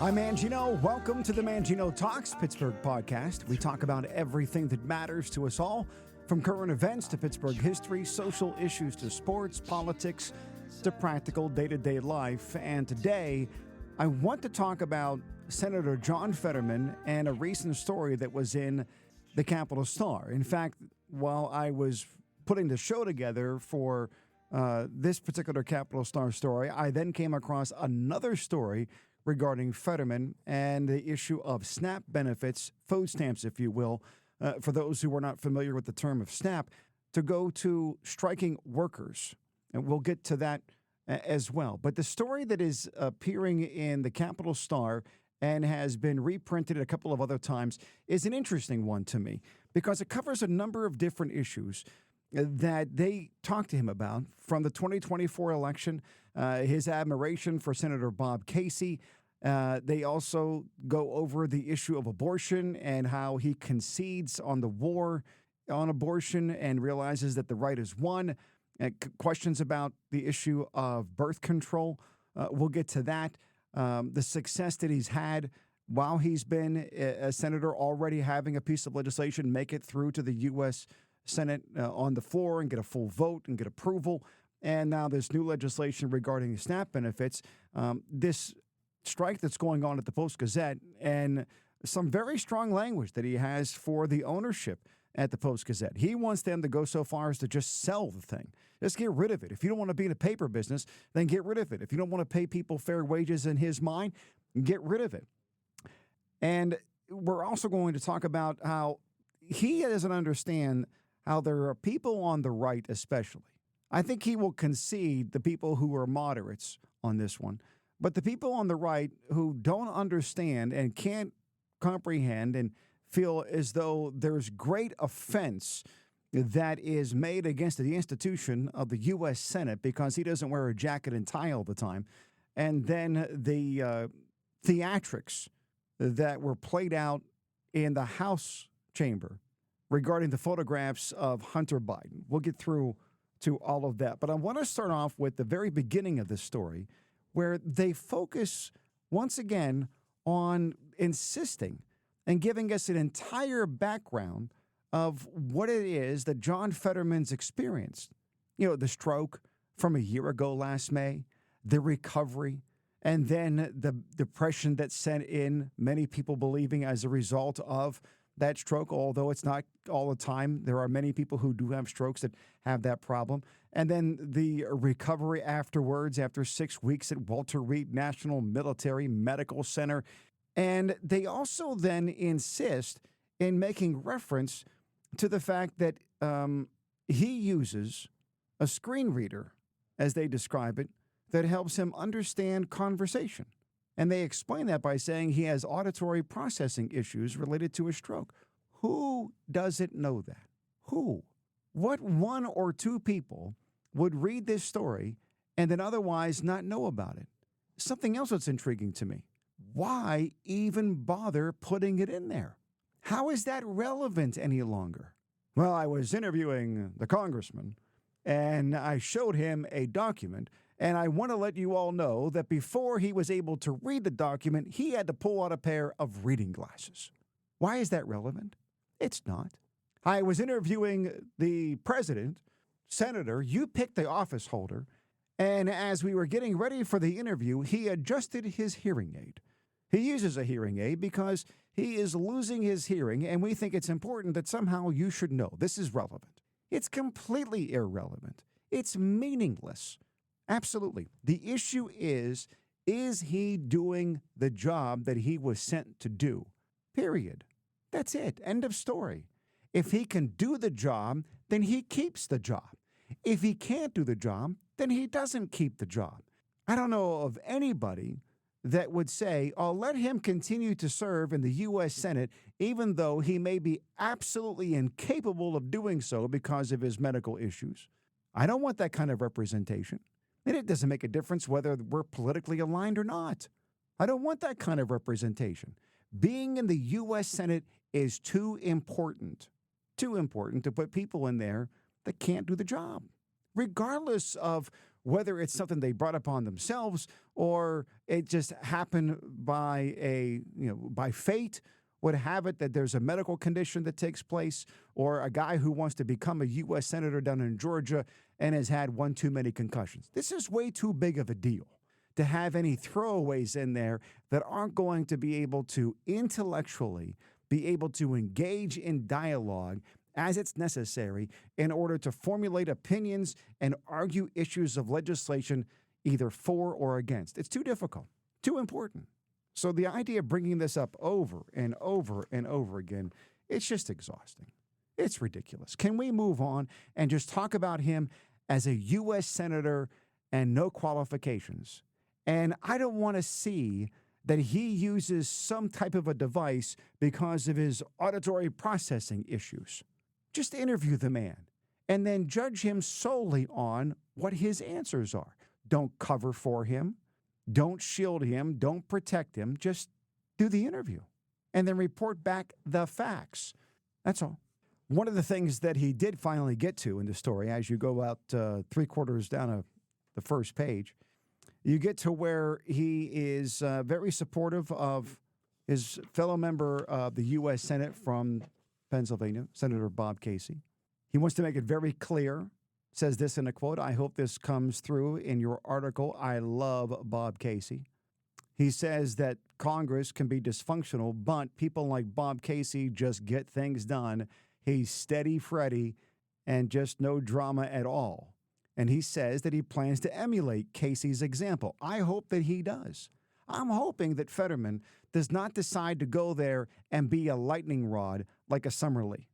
I'm Mangino. Welcome to the Mangino Talks Pittsburgh podcast. We talk about everything that matters to us all, from current events to Pittsburgh history, social issues to sports, politics, to practical day-to-day life. And today, I want to talk about Senator John Fetterman and a recent story that was in the Capitol Star. In fact, while I was putting the show together for this particular Capitol Star story, I then came across another story regarding Fetterman and the issue of SNAP benefits, food stamps, if you will, for those who are not familiar with the term of SNAP, to go to striking workers. And we'll get to that as well. But the story that is appearing in the Capitol Star and has been reprinted a couple of other times is an interesting one to me because it covers a number of different issues that they talked to him about, from the 2024 election, his admiration for Senator Bob Casey. They also go over the issue of abortion and how he concedes on the war on abortion and realizes that the right is won. Questions about the issue of birth control. We'll get to that. The success that he's had while he's been a senator, already having a piece of legislation make it through to the U.S. Senate on the floor and get a full vote and get approval. And now there's new legislation regarding SNAP benefits. This strike that's going on at the Post Gazette and some very strong language that he has for the ownership at the Post Gazette. He wants them to go so far as to just sell the thing. Just get rid of it. If you don't want to be in a paper business, then get rid of it. If you don't want to pay people fair wages in his mind, get rid of it. And we're also going to talk about how he doesn't understand how there are people on the right especially. I think he will concede the people who are moderates on this one. But the people on the right who don't understand and can't comprehend and feel as though there's great offense that is made against the institution of the U.S. Senate because he doesn't wear a jacket and tie all the time. And then the theatrics that were played out in the House chamber regarding the photographs of Hunter Biden. We'll get through to all of that. But I want to start off with the very beginning of this story, where they focus once again on insisting and giving us an entire background of what it is that John Fetterman's experienced. You know, the stroke from a year ago last May, the recovery, and then the depression that set in, many people believing as a result of that stroke, although it's not all the time. There are many people who do have strokes that have that problem. And then the recovery afterwards, after 6 weeks at Walter Reed National Military Medical Center. And they also then insist in making reference to the fact that he uses a screen reader, as they describe it, that helps him understand conversation. And they explain that by saying he has auditory processing issues related to a stroke. Who doesn't know that? Who? What one or two people would read this story and then otherwise not know about it? Something else that's intriguing to me. Why even bother putting it in there? How is that relevant any longer? Well, I was interviewing the congressman, and I showed him a document, and I want to let you all know that before he was able to read the document, he had to pull out a pair of reading glasses. Why is that relevant? It's not. I was interviewing the president, senator, you picked the office holder, and as we were getting ready for the interview, he adjusted his hearing aid. He uses a hearing aid because he is losing his hearing, and we think it's important that somehow you should know this is relevant. It's completely irrelevant. It's meaningless. Absolutely. The issue is he doing the job that he was sent to do? Period. That's it. End of story. If he can do the job, then he keeps the job. If he can't do the job, then he doesn't keep the job. I don't know of anybody that would say, oh, let him continue to serve in the U.S. Senate, even though he may be absolutely incapable of doing so because of his medical issues. I don't want that kind of representation. And it doesn't make a difference whether we're politically aligned or not. I don't want that kind of representation. Being in the U.S. Senate is too important to put people in there that can't do the job, regardless of whether it's something they brought upon themselves or it just happened by fate, would have it that there's a medical condition that takes place, or a guy who wants to become a U.S. Senator down in Georgia and has had one too many concussions. This is way too big of a deal to have any throwaways in there that aren't going to be able to intellectually be able to engage in dialogue as it's necessary in order to formulate opinions and argue issues of legislation either for or against. It's too difficult, too important. So the idea of bringing this up over and over and over again, it's just exhausting. It's ridiculous. Can we move on and just talk about him as a U.S. Senator and no qualifications? And I don't want to see that he uses some type of a device because of his auditory processing issues. Just interview the man and then judge him solely on what his answers are. Don't cover for him. Don't shield him. Don't protect him. Just do the interview and then report back the facts. That's all. One of the things that he did finally get to in the story, as you go out 3/4 down the first page, you get to where he is very supportive of his fellow member of the U.S. Senate from Pennsylvania, Senator Bob Casey. He wants to make it very clear, says this in a quote, I hope this comes through in your article. I love Bob Casey. He says that Congress can be dysfunctional, but people like Bob Casey just get things done. He's steady Freddy and just no drama at all. And he says that he plans to emulate Casey's example. I hope that he does. I'm hoping that Fetterman does not decide to go there and be a lightning rod like a Summerlee.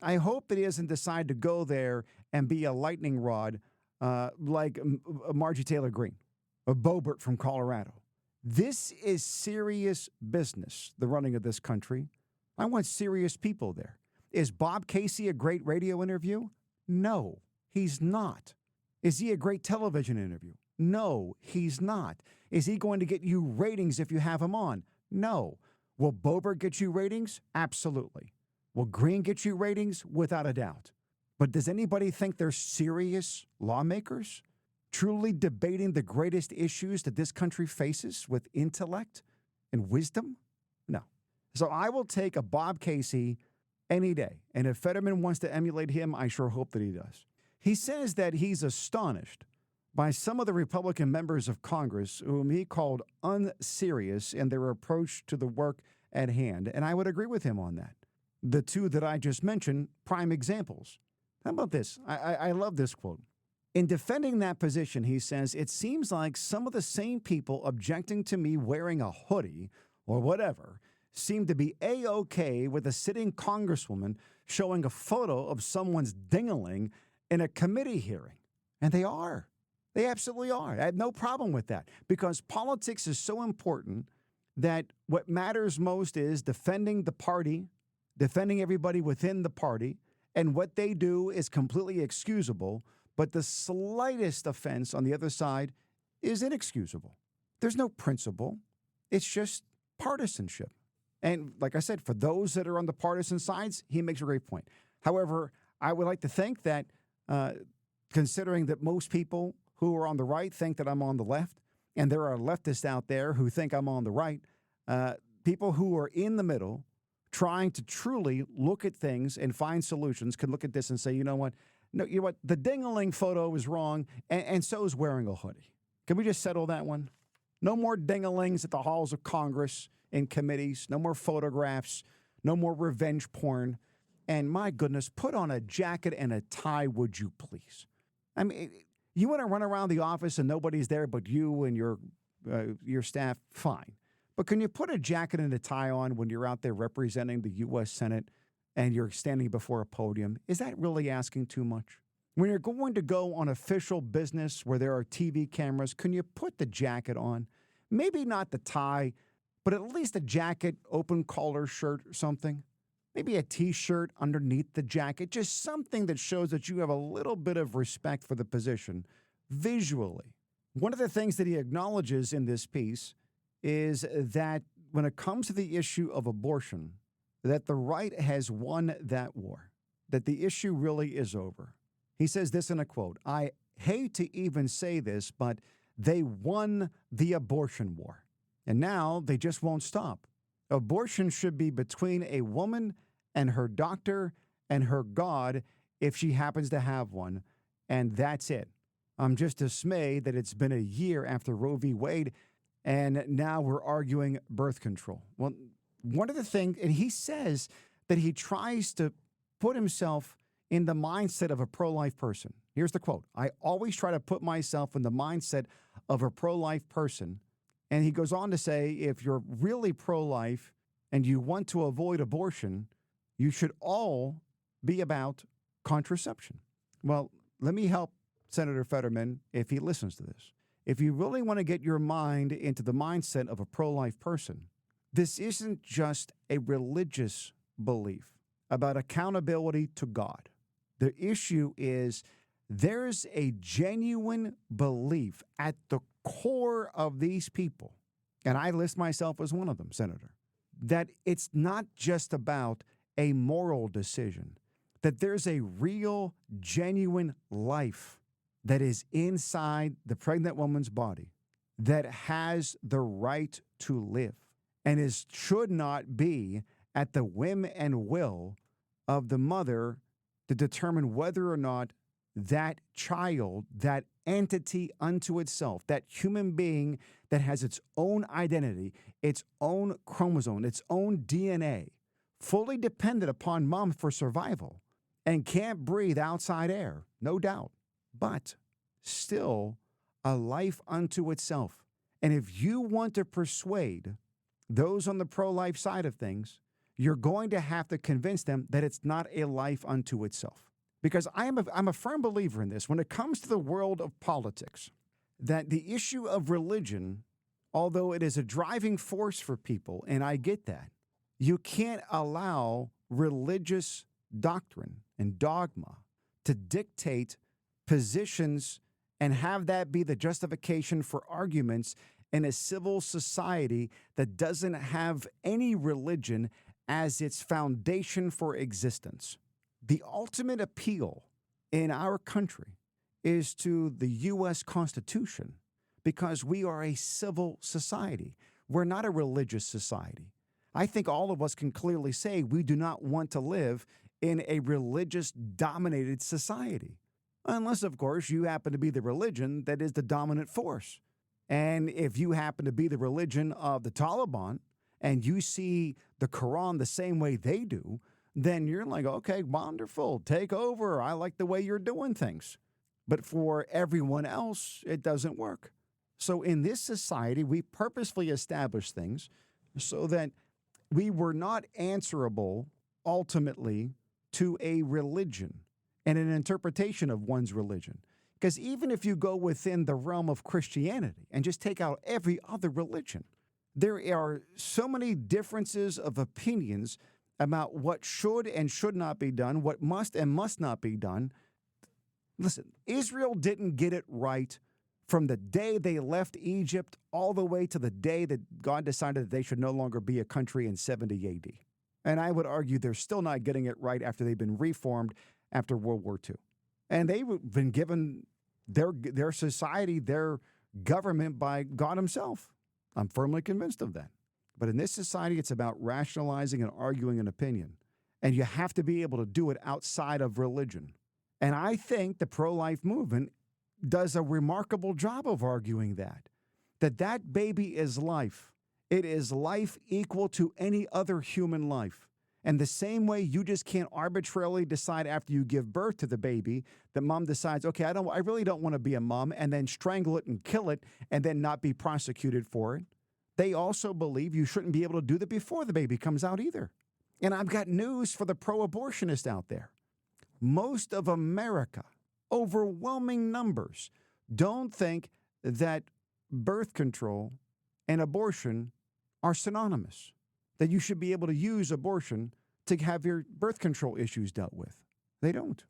I hope that he doesn't decide to go there and be a lightning rod like Margie Taylor Greene or Boebert from Colorado. This is serious business, the running of this country. I want serious people there. Is Bob Casey a great radio interview? No, he's not. Is he a great television interview? No, he's not. Is he going to get you ratings if you have him on? No. Will Boebert get you ratings? Absolutely. Will Greene get you ratings? Without a doubt. But does anybody think they're serious lawmakers? Truly debating the greatest issues that this country faces with intellect and wisdom? No. So I will take a Bob Casey any day. And if Fetterman wants to emulate him, I sure hope that he does. He says that he's astonished by some of the Republican members of Congress whom he called unserious in their approach to the work at hand. And I would agree with him on that. The two that I just mentioned, prime examples. How about this? I love this quote. In defending that position, he says, it seems like some of the same people objecting to me wearing a hoodie or whatever seem to be A-OK with a sitting congresswoman showing a photo of someone's ding-a-ling in a committee hearing. And they are. They absolutely are. I have no problem with that because politics is so important that what matters most is defending the party, defending everybody within the party, and what they do is completely excusable, but the slightest offense on the other side is inexcusable. There's no principle. It's just partisanship. And like I said, for those that are on the partisan sides, he makes a great point. However, I would like to think that considering that most people who are on the right think that I'm on the left, and there are leftists out there who think I'm on the right, people who are in the middle trying to truly look at things and find solutions can look at this and say, you know what? No, you know what? The ding-a-ling photo is wrong, and so is wearing a hoodie. Can we just settle that one? No more ding-a-lings at the halls of Congress in committees. No more photographs. No more revenge porn. And my goodness, put on a jacket and a tie, would you please? I mean, you want to run around the office and nobody's there but you and your staff, fine. But can you put a jacket and a tie on when you're out there representing the U.S. Senate and you're standing before a podium? Is that really asking too much? When you're going to go on official business where there are TV cameras, can you put the jacket on? Maybe not the tie, but at least a jacket, open collar shirt or something. Maybe a T-shirt underneath the jacket, just something that shows that you have a little bit of respect for the position visually. One of the things that he acknowledges in this piece is that when it comes to the issue of abortion, that the right has won that war, that the issue really is over. He says this in a quote, I hate to even say this, but they won the abortion war. And now they just won't stop. Abortion should be between a woman and her doctor and her God if she happens to have one. And that's it. I'm just dismayed that it's been a year after Roe v. Wade, and now we're arguing birth control. Well, one of the things, and he says that he tries to put himself in the mindset of a pro-life person. Here's the quote. I always try to put myself in the mindset of a pro-life person. And he goes on to say, if you're really pro-life and you want to avoid abortion, you should all be about contraception. Well, let me help Senator Fetterman if he listens to this. If you really want to get your mind into the mindset of a pro-life person, this isn't just a religious belief about accountability to God. The issue is there's a genuine belief at the core of these people, and I list myself as one of them, Senator, that it's not just about a moral decision, that there's a real, genuine life that is inside the pregnant woman's body that has the right to live and should not be at the whim and will of the mother to determine whether or not that child, that entity unto itself, that human being that has its own identity, its own chromosome, its own DNA, fully dependent upon mom for survival and can't breathe outside air, no doubt, but still a life unto itself. And if you want to persuade those on the pro-life side of things, you're going to have to convince them that it's not a life unto itself. Because I'm a firm believer in this when it comes to the world of politics, that the issue of religion, although it is a driving force for people, and I get that, you can't allow religious doctrine and dogma to dictate positions and have that be the justification for arguments in a civil society that doesn't have any religion as its foundation for existence. The ultimate appeal in our country is to the U.S. Constitution because we are a civil society. We're not a religious society. I think all of us can clearly say we do not want to live in a religious-dominated society. Unless, of course, you happen to be the religion that is the dominant force. And if you happen to be the religion of the Taliban and you see the Quran the same way they do, then you're like, okay, wonderful, take over. I like the way you're doing things. But for everyone else, it doesn't work. So in this society, we purposefully established things so that we were not answerable ultimately to a religion and an interpretation of one's religion. Because even if you go within the realm of Christianity and just take out every other religion, there are so many differences of opinions about what should and should not be done, what must and must not be done. Listen, Israel didn't get it right from the day they left Egypt all the way to the day that God decided that they should no longer be a country in 70 AD. And I would argue they're still not getting it right after they've been reformed after World War II. And they've been given their society, their government by God himself. I'm firmly convinced of that. But in this society, it's about rationalizing and arguing an opinion. And you have to be able to do it outside of religion. And I think the pro-life movement does a remarkable job of arguing that baby is life. It is life equal to any other human life. And the same way you just can't arbitrarily decide after you give birth to the baby that mom decides, okay, I really don't want to be a mom, and then strangle it and kill it and then not be prosecuted for it. They also believe you shouldn't be able to do that before the baby comes out either. And I've got news for the pro-abortionist out there. Most of America, overwhelming numbers, don't think that birth control and abortion are synonymous, that you should be able to use abortion to have your birth control issues dealt with. They don't.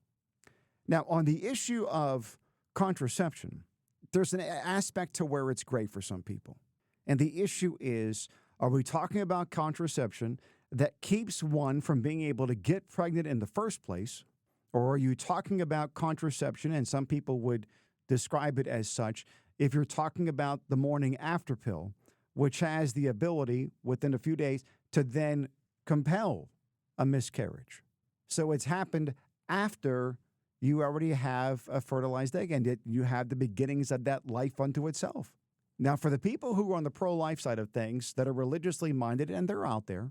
Now, on the issue of contraception, there's an aspect to where it's great for some people. And the issue is, are we talking about contraception that keeps one from being able to get pregnant in the first place? Or are you talking about contraception, and some people would describe it as such if you're talking about the morning after pill, which has the ability within a few days to then compel a miscarriage. So it's happened after you already have a fertilized egg and you have the beginnings of that life unto itself. Now, for the people who are on the pro-life side of things that are religiously minded, and they're out there,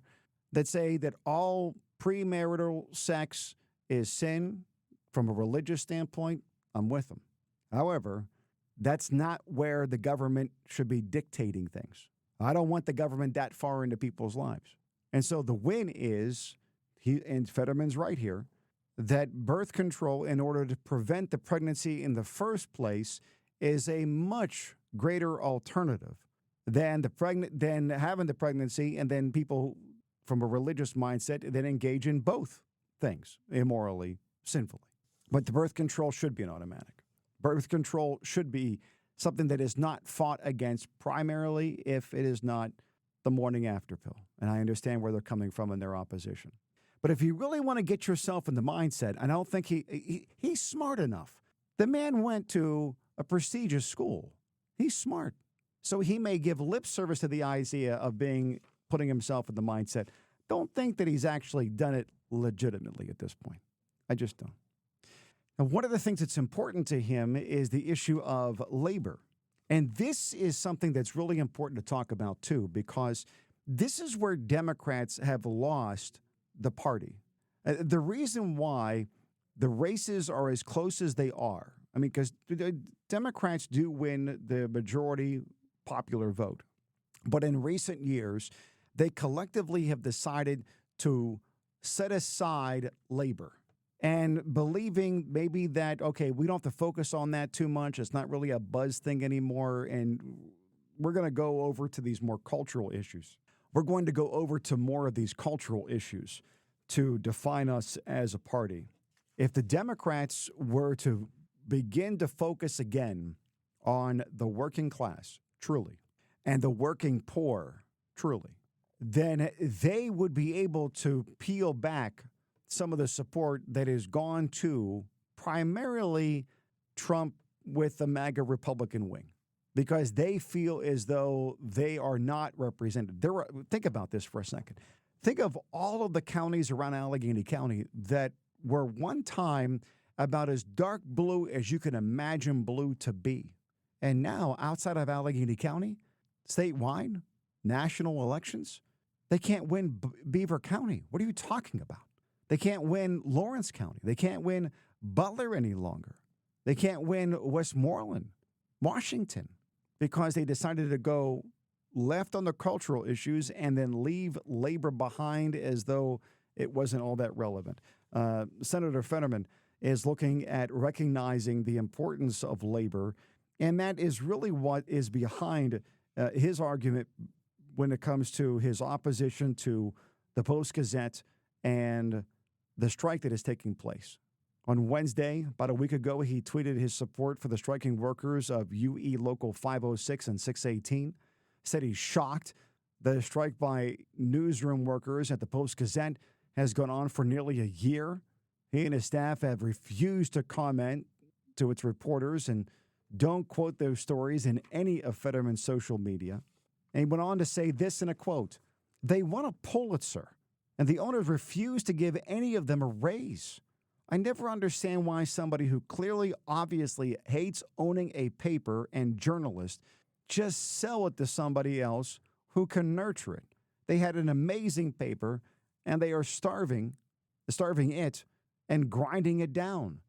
that say that all premarital sex is sin from a religious standpoint, I'm with them. However, that's not where the government should be dictating things. I don't want the government that far into people's lives. And so the win is, and Fetterman's right here, that birth control, in order to prevent the pregnancy in the first place, is a much greater alternative than having the pregnancy, and then people from a religious mindset then engage in both things immorally, sinfully. But the birth control should be an automatic. Birth control should be something that is not fought against primarily if it is not the morning after pill. And I understand where they're coming from in their opposition. But if you really want to get yourself in the mindset, I don't think he's smart enough. The man went to a prestigious school. He's smart. So he may give lip service to the idea of putting himself in the mindset. Don't think that he's actually done it legitimately at this point. I just don't. And one of the things that's important to him is the issue of labor. And this is something that's really important to talk about, too, because this is where Democrats have lost the party. The reason why the races are as close as they are, I mean, because the Democrats do win the majority popular vote. But in recent years, they collectively have decided to set aside labor. And believing maybe that, okay, we don't have to focus on that too much. It's not really a buzz thing anymore. And we're going to go over to these more cultural issues. We're going to go over to more of these cultural issues to define us as a party. If the Democrats were to begin to focus again on the working class, truly, and the working poor, truly, then they would be able to peel back some of the support that has gone to primarily Trump with the MAGA Republican wing, because they feel as though they are not represented. Think about this for a second. Think of all of the counties around Allegheny County that were one time about as dark blue as you can imagine blue to be. And now, outside of Allegheny County, statewide, national elections, they can't win Beaver County. What are you talking about? They can't win Lawrence County. They can't win Butler any longer. They can't win Westmoreland, Washington, because they decided to go left on the cultural issues and then leave labor behind as though it wasn't all that relevant. Senator Fetterman is looking at recognizing the importance of labor, and that is really what is behind his argument when it comes to his opposition to the Post Gazette and the strike that is taking place. On Wednesday, about a week ago, he tweeted his support for the striking workers of UE Local 506 and 618, said he's shocked the strike by newsroom workers at the Post Gazette has gone on for nearly a year. He and his staff have refused to comment to its reporters and don't quote those stories in any of Fetterman's social media. And he went on to say this in a quote: "They won a Pulitzer, and the owners refused to give any of them a raise. I never understand why somebody who clearly, obviously hates owning a paper and journalist just sell it to somebody else who can nurture it. They had an amazing paper, and they are starving it and grinding it down.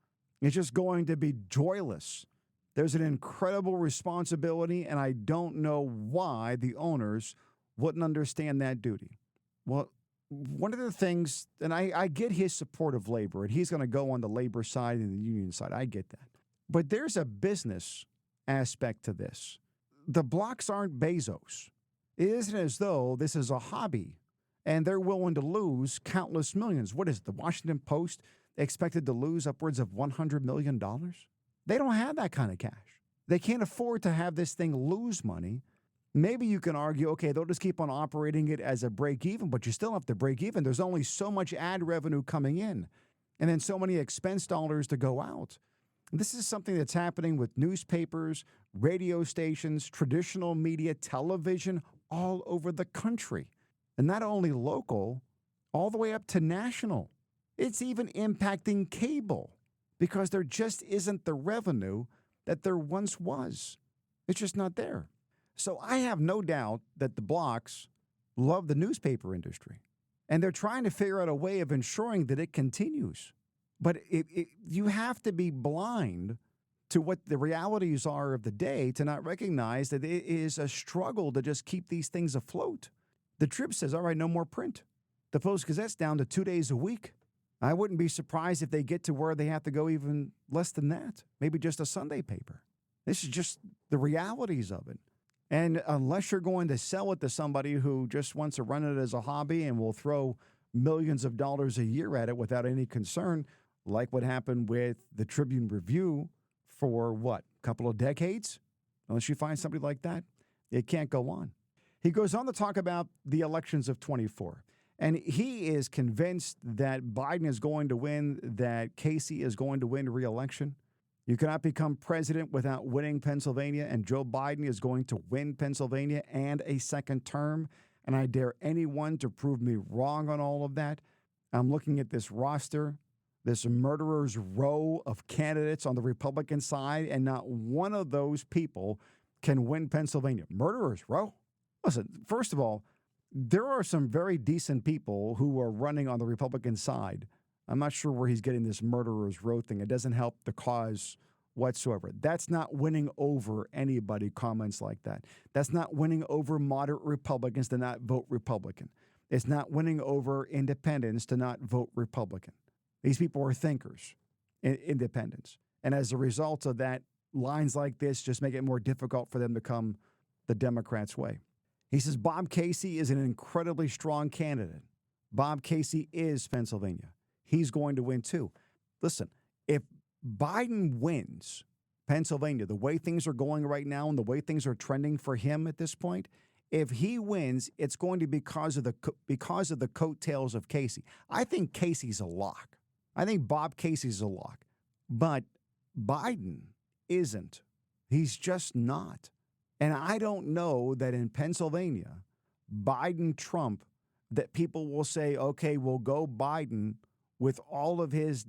It's just going to be joyless. There's an incredible responsibility, and I don't know why the owners wouldn't understand that duty." Well, one of the things, and I get his support of labor, and he's going to go on the labor side and the union side. I get that. But there's a business aspect to this. The blocks aren't Bezos. It isn't as though this is a hobby, and they're willing to lose countless millions. What is it, the Washington Post expected to lose upwards of $100 million? They don't have that kind of cash. They can't afford to have this thing lose money. Maybe you can argue, okay, they'll just keep on operating it as a break even, but you still have to break even. There's only so much ad revenue coming in and then so many expense dollars to go out. This is something that's happening with newspapers, radio stations, traditional media, television, all over the country. And not only local, all the way up to national. It's even impacting cable because there just isn't the revenue that there once was. It's just not there. So I have no doubt that the blocks love the newspaper industry, and they're trying to figure out a way of ensuring that it continues. But you have to be blind to what the realities are of the day to not recognize that it is a struggle to just keep these things afloat. The Trib says, all right, no more print. The Post Gazette's down to 2 days a week. I wouldn't be surprised if they get to where they have to go even less than that, maybe just a Sunday paper. This is just the realities of it. And unless you're going to sell it to somebody who just wants to run it as a hobby and will throw millions of dollars a year at it without any concern, like what happened with the Tribune Review for a couple of decades? Unless you find somebody like that, it can't go on. He goes on to talk about the elections of 24. And he is convinced that Biden is going to win, that Casey is going to win re-election. You cannot become president without winning Pennsylvania, and Joe Biden is going to win Pennsylvania and a second term. And I dare anyone to prove me wrong on all of that. I'm looking at this roster, this murderer's row of candidates on the Republican side, and not one of those people can win Pennsylvania. Murderer's row? Listen, first of all, there are some very decent people who are running on the Republican side. I'm not sure where he's getting this murderer's row thing. It doesn't help the cause whatsoever. That's not winning over anybody, comments like that. That's not winning over moderate Republicans to not vote Republican. It's not winning over independents to not vote Republican. These people are thinkers, independents. And as a result of that, lines like this just make it more difficult for them to come the Democrats' way. He says Bob Casey is an incredibly strong candidate. Bob Casey is Pennsylvania. He's going to win too. Listen, if Biden wins Pennsylvania, the way things are going right now and the way things are trending for him at this point, if he wins, it's going to be because of the coattails of Casey. I think Casey's a lock. I think Bob Casey's a lock. But Biden isn't. He's just not. And I don't know that in Pennsylvania, Biden-Trump, that people will say, okay, we'll go Biden with all of his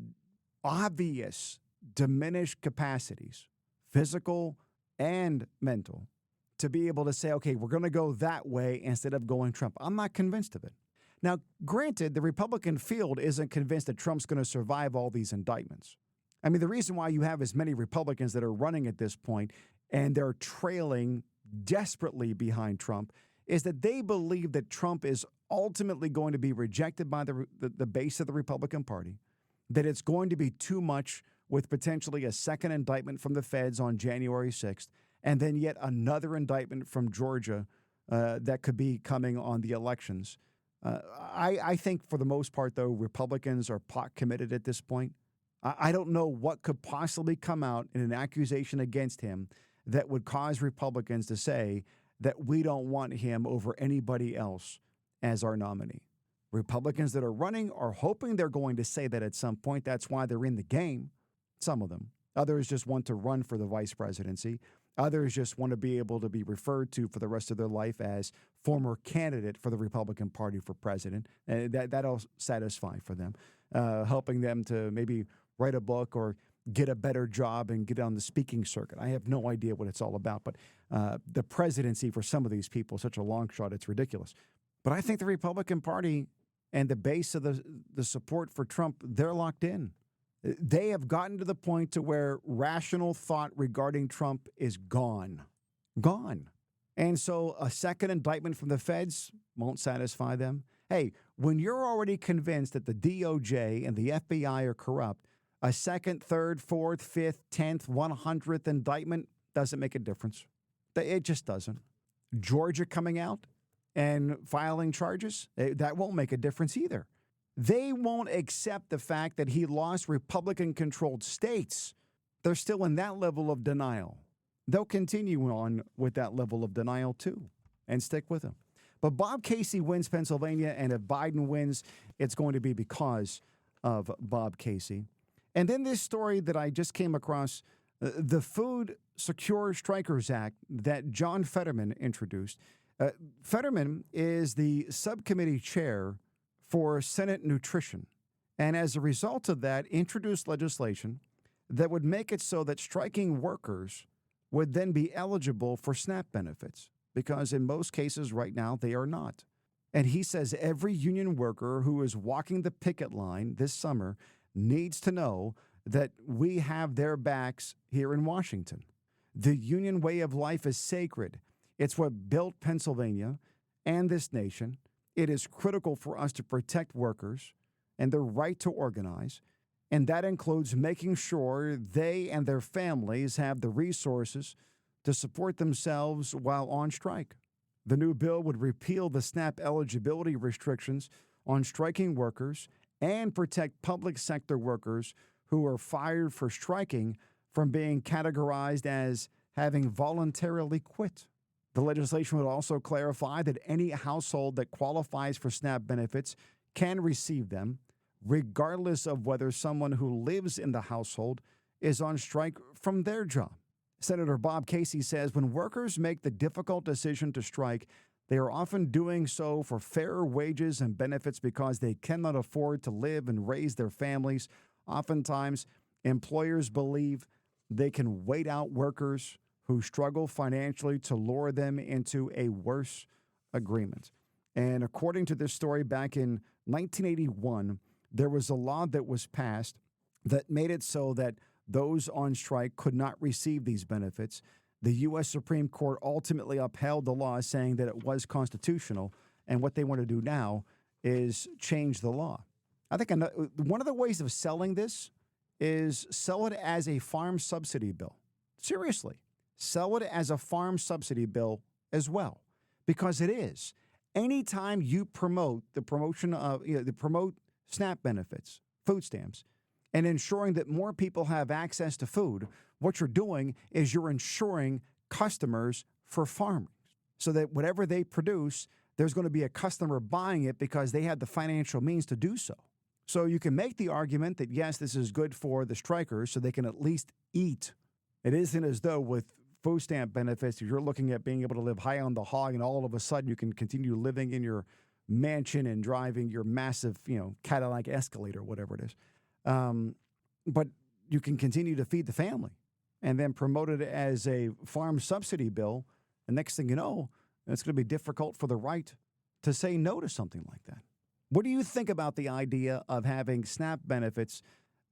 obvious diminished capacities, physical and mental, to be able to say, okay, we're going to go that way instead of going Trump. I'm not convinced of it. Now, granted, the Republican field isn't convinced that Trump's going to survive all these indictments. I mean, the reason why you have as many Republicans that are running at this point and they're trailing desperately behind Trump is that they believe that Trump is ultimately going to be rejected by the base of the Republican Party, that it's going to be too much with potentially a second indictment from the feds on January 6th, and then yet another indictment from Georgia that could be coming on the elections. I think for the most part, though, Republicans are pot committed at this point. I don't know what could possibly come out in an accusation against him that would cause Republicans to say that we don't want him over anybody else as our nominee. Republicans that are running are hoping they're going to say that at some point. That's why they're in the game, some of them. Others just want to run for the vice presidency. Others just want to be able to be referred to for the rest of their life as former candidate for the Republican Party for president. And that'll satisfy for them, helping them to maybe write a book or get a better job and get on the speaking circuit. I have no idea what it's all about, but the presidency for some of these people is such a long shot, it's ridiculous. But I think the Republican Party and the base of the support for Trump, they're locked in. They have gotten to the point to where rational thought regarding Trump is gone. Gone. And so a second indictment from the feds won't satisfy them. Hey, when you're already convinced that the DOJ and the FBI are corrupt, a second, third, fourth, fifth, 10th, 100th indictment doesn't make a difference. It just doesn't. Georgia coming out and filing charges, that won't make a difference either. They won't accept the fact that he lost Republican-controlled states. They're still in that level of denial. They'll continue on with that level of denial, too, and stick with him. But Bob Casey wins Pennsylvania, and if Biden wins, it's going to be because of Bob Casey. And then this story that I just came across, the Food Secure Strikers Act that John Fetterman introduced. Fetterman is the subcommittee chair for Senate Nutrition, and as a result of that, introduced legislation that would make it so that striking workers would then be eligible for SNAP benefits, because in most cases right now they are not. And he says every union worker who is walking the picket line this summer needs to know that we have their backs here in Washington. The union way of life is sacred. It's what built Pennsylvania and this nation. It is critical for us to protect workers and their right to organize, and that includes making sure they and their families have the resources to support themselves while on strike. The new bill would repeal the SNAP eligibility restrictions on striking workers and protect public sector workers who are fired for striking from being categorized as having voluntarily quit. The legislation would also clarify that any household that qualifies for SNAP benefits can receive them, regardless of whether someone who lives in the household is on strike from their job. Senator Bob Casey says when workers make the difficult decision to strike, they are often doing so for fairer wages and benefits because they cannot afford to live and raise their families. Oftentimes, employers believe they can wait out workers who struggle financially to lure them into a worse agreement. And according to this story, back in 1981, there was a law that was passed that made it so that those on strike could not receive these benefits. The U.S. Supreme Court ultimately upheld the law, saying that it was constitutional, and what they want to do now is change the law. I think one of the ways of selling this is sell it as a farm subsidy bill. Seriously, sell it as a farm subsidy bill as well, because it is. Anytime you promote the promotion of, promote SNAP benefits, food stamps, and ensuring that more people have access to food, what you're doing is you're ensuring customers for farmers so that whatever they produce, there's going to be a customer buying it because they have the financial means to do so. So you can make the argument that, yes, this is good for the strikers so they can at least eat. It isn't as though with food stamp benefits, if you're looking at being able to live high on the hog and all of a sudden you can continue living in your mansion and driving your massive, Cadillac Escalade or whatever it is. But you can continue to feed the family and then promote it as a farm subsidy bill. And next thing you know, it's going to be difficult for the right to say no to something like that. What do you think about the idea of having SNAP benefits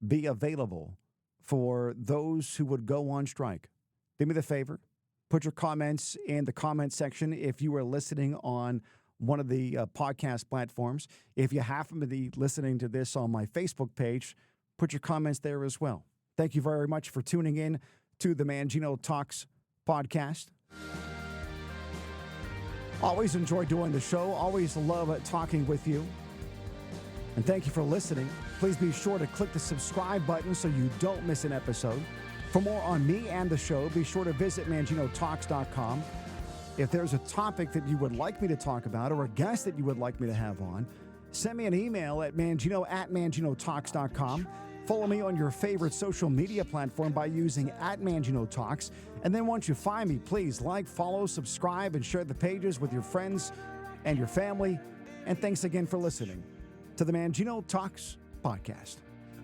be available for those who would go on strike? Do me the favor, put your comments in the comment section if you are listening on one of the podcast platforms. If you happen to be listening to this on my Facebook page, put your comments there as well. Thank you very much for tuning in to the Mangino Talks podcast. Always enjoy doing the show. Always love talking with you. And thank you for listening. Please be sure to click the subscribe button so you don't miss an episode. For more on me and the show, be sure to visit manginotalks.com. If there's a topic that you would like me to talk about or a guest that you would like me to have on, send me an email at mangino@manginotalks.com. Follow me on your favorite social media platform by using @ManginoTalks. And then once you find me, please like, follow, subscribe, and share the pages with your friends and your family. And thanks again for listening to the Mangino Talks podcast.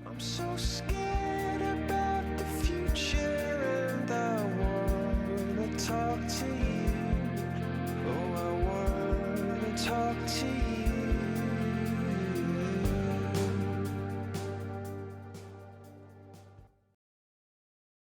I'm so scared about the future and I want to talk to you.